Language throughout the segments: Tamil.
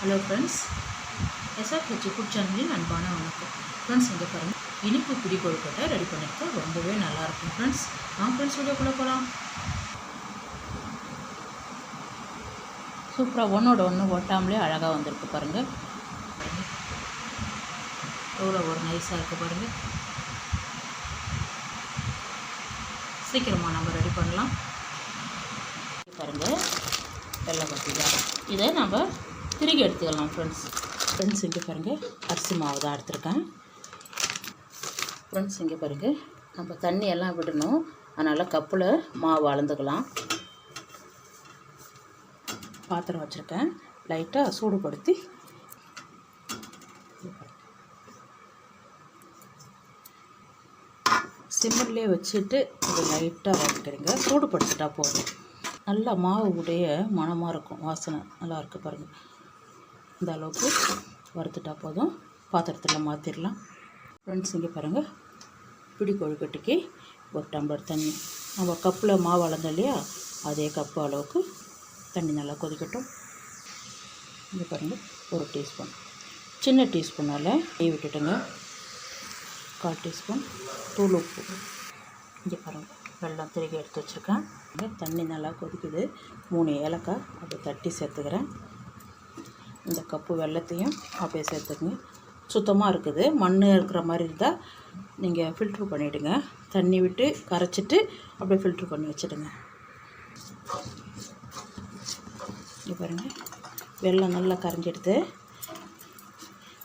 ஹலோ ஃப்ரெண்ட்ஸ், எஸ்ஆர்ஹெச் ஃபுட் சேனலின் அன்பான வணக்கம். ஃப்ரெண்ட்ஸ், இங்கே பாருங்கள், இனிப்பு பிடி கொழுக்கட்டை ரெடி பண்ணியிருக்கேன். ரொம்பவே நல்லாயிருக்கும் ஃப்ரெண்ட்ஸ். ஃப்ரெண்ட்ஸ் வீடியோக்குள்ளே போகலாம். சூப்பராக ஒன்றோட ஒன்று ஒட்டாமலே அழகாக வந்திருக்கு பாருங்கள். எவ்வளோ ஒரு நைஸாக இருக்குது பாருங்கள். சீக்கிரமாக நம்ம ரெடி பண்ணலாம். பாருங்கள், வெள்ளை கட்டி தான் இதை நம்ம திருகி எடுத்துக்கலாம் ஃப்ரெண்ட்ஸ். இங்கே பாருங்கள், அரிசி மாவு தான் எடுத்துருக்கேன் ஃப்ரெண்ட்ஸ். இங்கே பாருங்கள், நம்ம தண்ணி எல்லாம் விடணும். அதனால் கப்பில் மாவு அளந்துக்கலாம். பாத்திரம் வச்சுருக்கேன், லைட்டாக சூடுபடுத்தி சிம்மிலே வச்சுட்டு இது லைட்டாக வறுக்கிறீங்க. சூடுபடுத்திட்டா போதும். நல்லா மாவு உடைய மணமாக இருக்கும், வாசனை நல்லா இருக்குது பாருங்கள். இந்த அளவுக்கு வறுத்துட்டா போதும். பாத்திரத்தில் மாற்றிடலாம் ஃப்ரெண்ட்ஸ். இங்கே பாருங்கள், பிடி கொழுக்கட்டைக்கு ஒரு டம்ளர் தண்ணி. நம்ம கப்பில் மாவு அளந்தோம் இல்லையா, அதே கப்பு அளவுக்கு தண்ணி நல்லா கொதிக்கட்டும். இங்கே பாருங்கள், ஒரு டீஸ்பூன், சின்ன டீஸ்பூனால் நெய் விட்டுட்டுங்க. 1/4 டீஸ்பூன் தூள் உப்பு. இங்கே பாருங்கள், வெல்லம் திருகி எடுத்து வச்சுருக்கேன். தண்ணி நல்லா கொதிக்குது. 3 ஏலக்காய் அப்படியே தட்டி சேர்த்துக்கிறேன். இந்த கப்பு வெல்லத்தையும் அப்படியே சேர்த்துக்குங்க. சுத்தமாக இருக்குது, மண் இருக்கிற மாதிரி இருந்தால் நீங்கள் ஃபில்ட்ரு பண்ணிவிடுங்க. தண்ணி விட்டு கரைச்சிட்டு அப்படியே ஃபில்ட்ரு பண்ணி வச்சுடுங்க. இங்கே பாருங்கள், வெல்லம் நல்லா கரைஞ்சிடுது.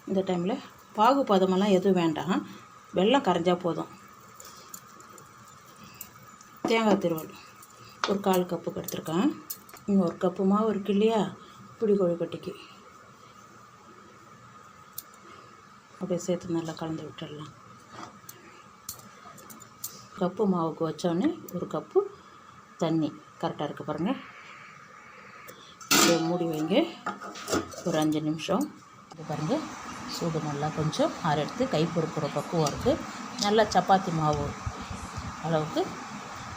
இந்த டைமில் பாகு பதமெல்லாம் எதுவும் வேண்டாம், வெல்லம் கரைஞ்சால் போதும். தேங்காய் திருவல் ஒரு 1/4 கப்புக்கு எடுத்துருக்கேன். இங்கே 1 கப்பு மாவு இருக்கு இல்லையா, பிடி கொழுக்கட்டைக்கு அப்படியே சேர்த்து நல்லா கலந்து விட்டுடலாம். கப்பு மாவுக்கு வச்சோடனே 1 கப்பு தண்ணி கரெக்டாக இருக்குது பாருங்கள். அப்படியே மூடி வைங்க ஒரு 5 நிமிஷம். இது பாருங்கள், சூடு நல்லா கொஞ்சம் எடுத்து கை பொறுக்கிற பக்குவம் இருக்குது. நல்லா சப்பாத்தி மாவு அளவுக்கு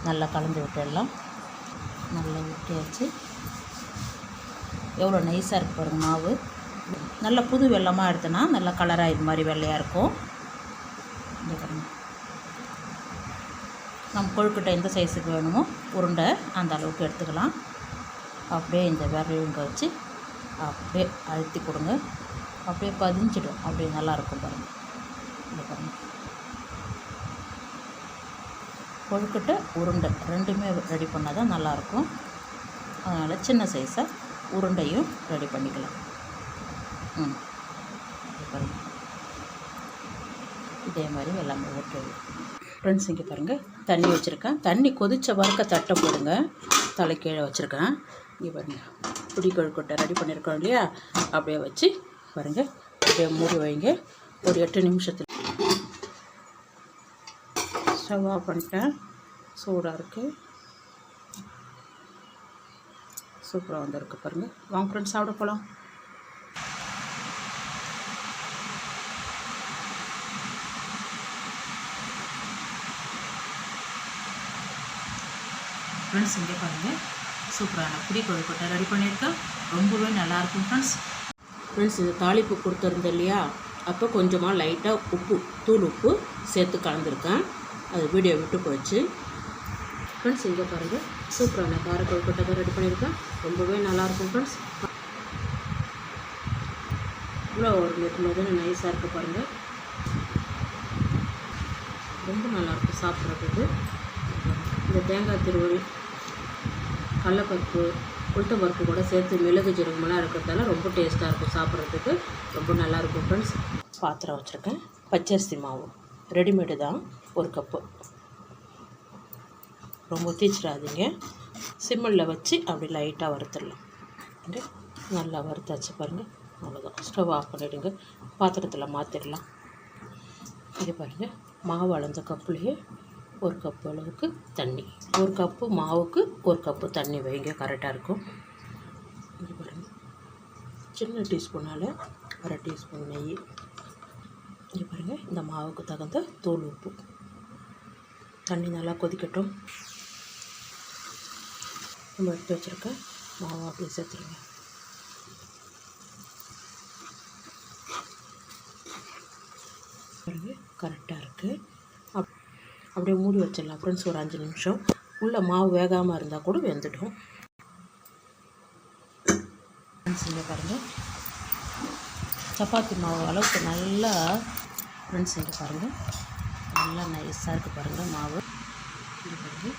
நல்லா கலந்து விட்டுடலாம். நல்லா விட்டு எவ்வளோ நைஸாக இருக்குது பாருங்கள் மாவு. நல்லா புது வெல்லமாக எடுத்தோன்னா நல்லா கலராக இது மாதிரி வெள்ளையாக இருக்கும். இந்த பாருங்கள், நம்ம கொழுக்கட்டை எந்த சைஸுக்கு வேணுமோ உருண்டை அந்த அளவுக்கு எடுத்துக்கலாம். அப்படியே இந்த விரலுங்க வச்சு அப்படியே அழுத்தி கொடுங்க. அப்படியே பதிஞ்சிடும். அப்படியே நல்லாயிருக்கும் பாருங்கள். இந்த பாருங்கள், கொழுக்கட்டை உருண்டை ரெண்டுமே ரெடி பண்ணால் தான் நல்லாயிருக்கும். அதனால் சின்ன சைஸாக உருண்டையும் ரெடி பண்ணிக்கலாம். பாருங்கள், இதே மாதிரி எல்லாமே ஓட்டு ஃப்ரெண்ட்ஸ். இங்கே பாருங்கள், தண்ணி வச்சுருக்கேன். தண்ணி கொதித்த வரைக்க தட்டை போடுங்க. தலை கீழே வச்சுருக்கேன். இங்கே பாருங்கள், பிடி கொழுக்கட்டை ரெடி பண்ணியிருக்கோம் இல்லையா, அப்படியே வச்சு பாருங்கள், அப்படியே மூடி வைங்க ஒரு 8 நிமிஷத்தில். ஸ்டவ் ஆஃப் பண்ணிட்டேன். சூடாக இருக்குது, சூப்பராக வந்துருக்கு பாருங்கள். வாங்க ஃப்ரெண்ட்ஸ், சாப்பிட போகலாம். ஃப்ரெண்ட்ஸ், இங்கே பாருங்கள், சூப்பரான பிடி கொழுக்கட்டை ரெடி பண்ணியிருக்கேன். ரொம்பவே நல்லாயிருக்கும் ஃப்ரெண்ட்ஸ். இது தாளிப்பு கொடுத்துருந்தேன் இல்லையா, அப்போ கொஞ்சமாக லைட்டாக உப்பு, தூள் உப்பு சேர்த்து கலந்துருக்கேன். அது வீடியோ விட்டு போச்சு ஃப்ரெண்ட்ஸ். இங்கே பாருங்கள், சூப்பரான கார கொழுக்கட்டை தான் ரெடி பண்ணியிருக்கேன். ரொம்பவே நல்லாயிருக்கும் ஃப்ரெண்ட்ஸ். இவ்வளோ ஒரு மெதுன்னு நைஸாக இருக்குது பாருங்கள். ரொம்ப நல்லாயிருக்கும் சாப்பிட்றதுக்கு. இந்த தேங்காய் திருவல், கடலப்பருப்பு, உளுத்தம் பருப்பு கூட சேர்த்து மிளகு ஜீரகமெல்லாம் இருக்கிறதால ரொம்ப டேஸ்ட்டாக இருக்கும் சாப்பிட்றதுக்கு. ரொம்ப நல்லாயிருக்கும் ஃப்ரெண்ட்ஸ். பாத்திரம் வச்சுருக்கேன். பச்சரிசி மாவு ரெடிமேடு தான், 1 கப்பு. ரொம்ப தீச்சிடாதீங்க. சிம்மில் வச்சு அப்படி லைட்டாக வறுத்துடலாம். நல்லா வறுத்தாச்சு பாருங்கள். அவ்வளோதான், ஸ்டவ் ஆஃப் பண்ணிவிடுங்க. பாத்திரத்தில் மாற்றிடலாம். இது பாருங்கள், மாவு அளந்த கப்புலேயே 1 கப்பு அளவுக்கு தண்ணி. 1 கப்பு மாவுக்கு 1 கப்பு தண்ணி வைங்க, கரெக்டாக இருக்கும். இது பாருங்கள், சின்ன டீஸ்பூனால் 1/2 டீஸ்பூன் நெய். இங்கே பாருங்கள், இந்த மாவுக்கு தகுந்த தூள் உப்பு. தண்ணி நல்லா கொதிக்கட்டும். நம்ம எடுத்து வச்சுருக்க மாவு அப்படியே சேர்த்துருங்க. பிறகு கரெக்டாக இருக்குது. அப்படியே மூடி வச்சிடலாம் ஃப்ரெண்ட்ஸ். ஒரு 5 நிமிஷம் உள்ளே மாவு வேகாமல் இருந்தால் கூட வெந்துடும் ஃப்ரெண்ட்ஸ். இங்கே பாருங்கள், சப்பாத்தி மாவு அளவுக்கு நல்லா ஃப்ரெண்ட்ஸ். இங்கே பாருங்கள், நல்லா நைஸாக இருக்குது பாருங்கள் மாவு. இங்கே பாருங்கள்,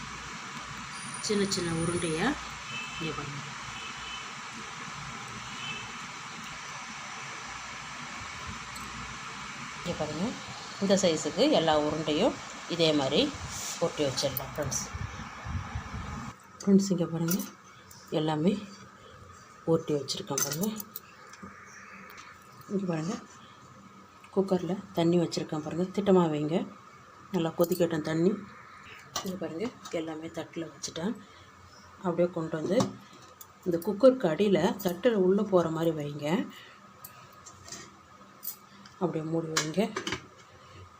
சின்ன சின்ன உருண்டையாக இங்கே பாருங்கள். இங்கே பாருங்கள், இந்த சைஸுக்கு எல்லா உருண்டையும் இதே மாதிரி போட்டு வச்சிடலாம் ஃப்ரெண்ட்ஸ். இங்கே பாருங்கள், எல்லாமே ஓட்டி வச்சுருக்கேன் பாருங்கள். இங்கே பாருங்கள், குக்கரில் தண்ணி வச்சுருக்கேன் பாருங்கள். திட்டமாக வைங்க, நல்லா கொதிக்கட்டும் தண்ணி. இங்கே பாருங்கள், எல்லாமே தட்டில் வச்சுட்டேன். அப்படியே கொண்டு வந்து இந்த குக்கருக்கு அடியில் தட்டில் உள்ளே போகிற மாதிரி வைங்க. அப்படியே மூடி வைங்க.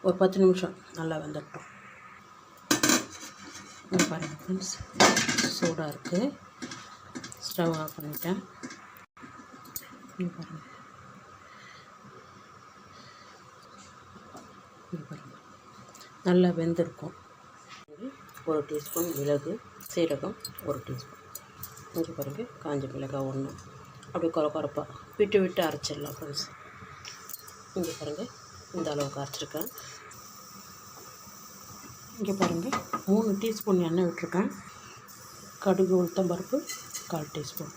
ஒரு 10 நிமிஷம் நல்லா வெந்துட்டோம். இங்கே பாருங்கள் ஃப்ரெண்ட்ஸ், சூடாக இருக்குது. ஸ்டவ் ஆஃப் பண்ணிட்டேன். இங்கே பாருங்கள், இங்கே பாருங்கள், நல்லா வெந்திருக்கும். 1 டீஸ்பூன் மிளகு, சீரகம் 1 டீஸ்பூன். இங்கே பாருங்கள், காஞ்ச மிளகாய் 1. அப்படியே குறப்பாக விட்டு அரைச்சிடலாம் ஃப்ரெண்ட்ஸ். இங்கே பாருங்கள், இந்த அளவுக்கு அரைச்சிருக்கேன். இங்கே பாருங்கள், 3 டீஸ்பூன் எண்ணெய் விட்டுருக்கேன். கடுகு, உளுத்தம்பருப்பு 1/4 டீஸ்பூன்,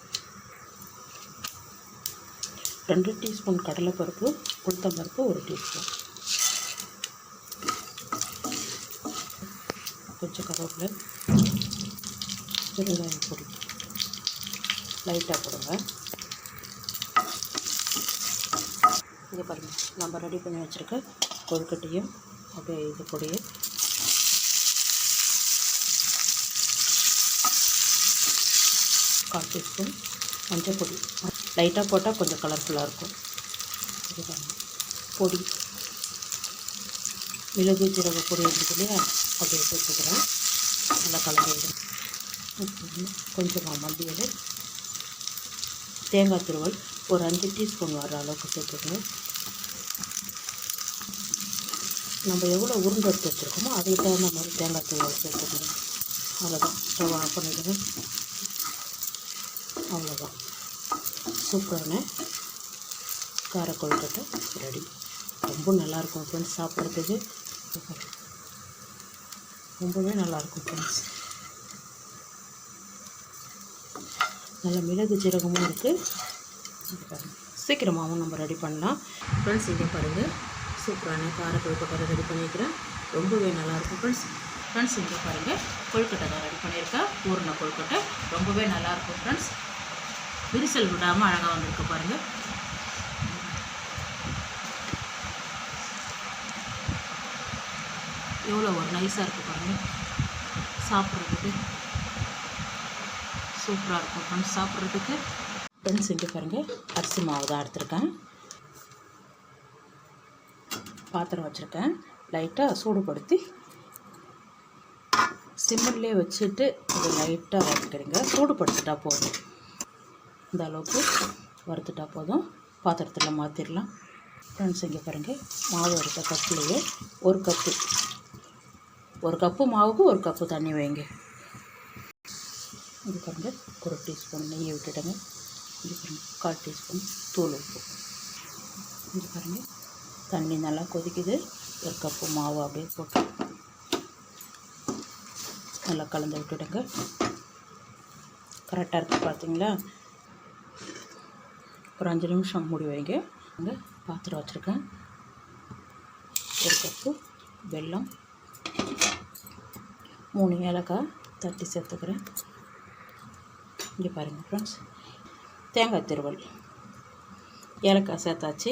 2 டீஸ்பூன் கடலைப்பருப்பு, உளுத்தம்பருப்பு 1 டீஸ்பூன், கொஞ்சம் கருவேப்பிலை, பெருங்காய பொடி லைட்டாக போடுங்க. இங்கே பாருங்கள், நம்ம ரெடி பண்ணி வச்சுருக்க கொழுக்கட்டையும் அப்படியே இது பொடியை கால் டீஸ்பூன் மஞ்சள் பொடி லைட்டாக போட்டால் கொஞ்சம் கலர்ஃபுல்லாக இருக்கும். இது பாருங்கள், பொடி மிளகு ஜீரக பொடி இருக்குது இல்லையா, அப்படியே சேர்த்துக்கிறேன். நல்லா கலந்துவிடும். கொஞ்சமாக மல்லியலை, தேங்காய் துருவல் ஒரு 5 டீஸ்பூன் வர அளவுக்கு சேர்த்துக்கணும். நம்ம எவ்வளோ உருண்டை எடுத்து வச்சுருக்கோமோ அதுக்கு தகுந்த மாதிரி தேங்காய் துருவல் சேர்த்துக்கணும். அவ்வளோதான், ஸ்டவ் ஆஃப் பண்ணிடுவேன். அவ்வளோதான், சூப்பரான கார கொழுக்கட்டை ரெடி. ரொம்ப நல்லாயிருக்கும் ஃப்ரெண்ட்ஸ், சாப்பிட்றதுக்கு ரொம்பவே நல்லாயிருக்கும் ஃப்ரெண்ட்ஸ். நல்ல மிளகு ஜீரகமும் இருக்குது. சீக்கிரமாகவும் நம்ம ரெடி பண்ணலாம் ஃப்ரெண்ட்ஸ். இங்கே பாருங்கள், சூப்பரான கார கொழுக்கட்டை ரெடி பண்ணியிருக்கிறேன். ரொம்பவே நல்லாயிருக்கும் ஃப்ரெண்ட்ஸ். இங்கே பாருங்கள், கொழுக்கட்டை தான் ரெடி பண்ணியிருக்கேன். பூர்ண கொழுக்கட்டை ரொம்பவே நல்லாயிருக்கும் ஃப்ரெண்ட்ஸ். விரிசல் விடாமல் அழகாக வந்திருக்கு பாருங்கள். எவ்வளோ ஒரு நைஸாக இருக்குது பாருங்கள். சாப்பிட்றதுக்கு சூப்பராக இருக்கும் ஃப்ரெண்ட்ஸ். சாப்பிட்றதுக்கு ஃப்ரெண்ட்ஸ் இங்கே பாருங்கள், அரிசி மாவு தான் எடுத்துருக்கேன். பாத்திரம் வச்சுருக்கேன். லைட்டாக சூடுபடுத்தி சிம்மிலே வச்சுட்டு அது லைட்டாக வறுக்கிறீங்க. சூடுபடுத்திட்டா போதும், இந்த அளவுக்கு வறுத்துட்டா போதும். பாத்திரத்தில் மாற்றிடலாம் ஃப்ரெண்ட்ஸ். இங்கே பாருங்கள், மாவு எடுத்த கப்புலேயே 1 கப்பு மாவுக்கு 1 கப்பு தண்ணி வைங்க. இங்கே பாருங்கள், 1 டீஸ்பூன் நெய் விட்டுடுங்க. இங்கே பாருங்கள், 1/4 டீஸ்பூன் தூள் உப்பு. இங்கே பாருங்கள், தண்ணி நல்லா கொதிக்குது. 1 கப்பு மாவு அப்படியே போட்டு நல்லா கலந்து விட்டுடுங்க. கரெக்டாக இருக்குது பார்த்தீங்களா. ஒரு 5 நிமிஷம் மூடி வைங்க. இங்கே பாத்திரம் வச்சுருக்கேன். 1 கப்பு வெல்லம், 3 ஏலக்காய் தட்டி சேர்த்துக்கிறேன். இங்கே பாருங்கள் ஃப்ரெண்ட்ஸ், தேங்காய் துருவல், ஏலக்காய் சேர்த்தாச்சு.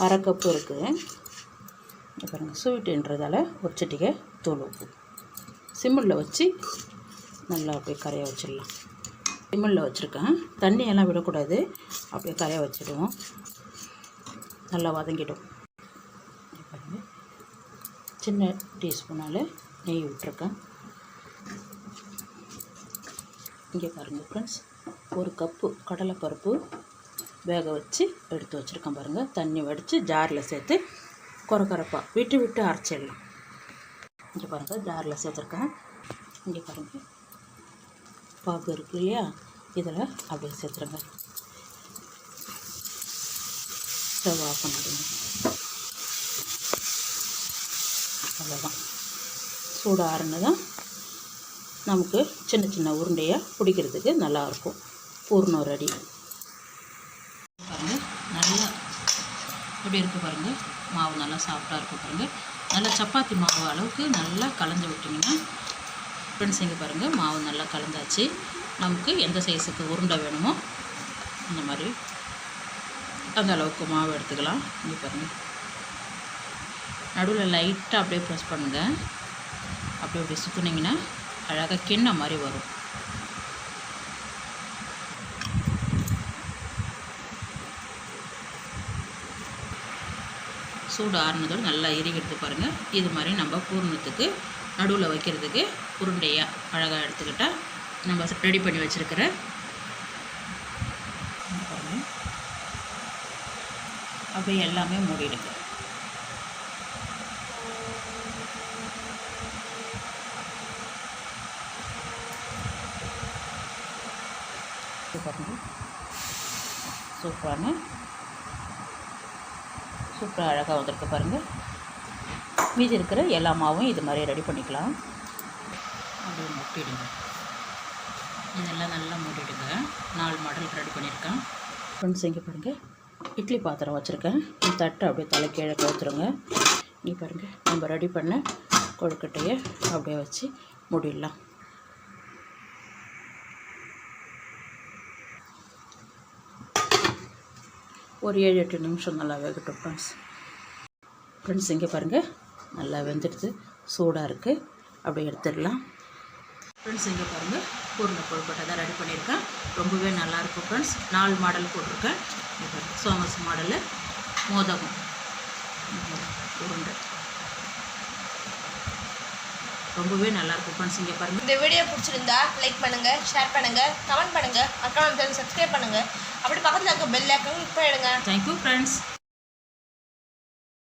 1/2 கப்பு இருக்குது. இங்கே பாருங்கள், ஸ்வீட்டுன்றதால ஒரு சிட்டிகை தூள் உப்பு. சிம்மில் வச்சு நல்லா அப்படியே கரைய வச்சிடலாம். சிம்மில் வச்சுருக்கேன். தண்ணியெல்லாம் விடக்கூடாது, அப்படியே கரைய வச்சுடுவோம். நல்லா வதங்கிடும். இங்கே பாருங்கள், சின்ன டீஸ்பூனால் நெய் விட்டுருக்கேன். இங்கே பாருங்கள் ஃப்ரெண்ட்ஸ், 1 கப்பு கடலைப்பருப்பு வேக வச்சு எடுத்து வச்சுருக்கேன் பாருங்கள். தண்ணி வடித்து ஜாரில் சேர்த்து கொரகொரப்பாக விட்டு விட்டு அரைச்சிடலாம். இங்கே பாருங்கள் ஜாரில் சேர்த்துருக்கேன். இங்கே பாருங்கள் பாகு இருக்கு இல்லையா, இதில் அப்படியே சேர்த்துருங்க. ஸ்டவ் ஆஃப் பண்ணிடுங்க. அவ்வளோதான். சூடு ஆறுனதான் நமக்கு சின்ன சின்ன உருண்டையாக பிடிக்கிறதுக்கு நல்லாயிருக்கும். பூர்ணம் ரெடி. பாருங்கள் நல்லா எப்படி இருக்குது பாருங்கள். மாவு நல்லா சாஃப்டாக இருக்குது பாருங்கள். நல்லா சப்பாத்தி மாவு அளவுக்கு நல்லா கலந்து விட்டிங்கன்னா ஃப்ரெண்ட்ஸ், இங்கே பாருங்கள் மாவு நல்லா கலந்தாச்சு. நமக்கு எந்த சைஸுக்கு உருண்டை வேணுமோ இந்த மாதிரி அந்த அளவுக்கு மாவு எடுத்துக்கலாம். இங்கே பாருங்கள் நடுவில் லைட்டாக அப்படியே ப்ரெஸ் பண்ணுங்கள். அப்படி சுற்றுனீங்கன்னா அழகாக கிண்ண மாதிரி வரும். சூடு ஆறுனதோடு நல்லா இறுகிடுத்து பாருங்கள். இது மாதிரி நம்ம பூர்ணத்துக்கு நடுவில் வைக்கிறதுக்கு உருண்டையாக அழகாக எடுத்துக்கிட்டால் நம்ம ரெடி பண்ணி வச்சுருக்கிற பாருங்கள் அப்படியே எல்லாமே மூடிடுங்க. பாருங்கள் சூப்பராக அழகாக வந்திருக்கு பாருங்கள். மீதி இருக்கிற எல்லா மாவும் இது மாதிரி ரெடி பண்ணிக்கலாம். அப்படியே மூட்டிடுங்க. இதெல்லாம் நல்லா மூடிடுங்க. 4 மாடல் ரெடி பண்ணியிருக்கேன். ஃப்ரெண்ட்ஸ், இங்கே பாருங்கள் இட்லி பாத்திரம் வச்சுருக்கேன். இந்த தட்டை அப்படியே தலை கீழே கவுத்துருங்க. இங்கே பாருங்கள் நம்ம ரெடி பண்ண கொழுக்கட்டையை அப்படியே வச்சு மூடிடலாம். ஒரு 7-8 நிமிஷம் நல்லா வேகட்டும் ஃப்ரெண்ட்ஸ். இங்கே பாருங்கள் நல்லா வெந்துடுது, சூடாக இருக்குது. அப்படியே எடுத்துடலாம். ஃப்ரெண்ட்ஸ், இங்கே பாருங்கள் பூர்ண கொழுக்கட்டை தான் ரெடி பண்ணியிருக்கேன். ரொம்பவே நல்லாயிருக்கும் ஃப்ரெண்ட்ஸ். 4 மாடல் போட்டிருக்கேன். இங்கே பாருங்கள் சோமஸ் மாடலு மோதகம் உருண்டை ரொம்பவே நல்லாயிருக்கும் ஃப்ரெண்ட்ஸ். இங்கே பாருங்கள். இந்த வீடியோ பிடிச்சிருந்தா லைக் பண்ணுங்கள், ஷேர் பண்ணுங்கள், கமெண்ட் பண்ணுங்கள், அக்கௌண்ட் சப்ஸ்கிரைப் பண்ணுங்கள். அப்படி பக்கத்தில் இருக்க பெல் ஐக்கான் கிளிக் பண்ணிடுங்க. Thank you friends.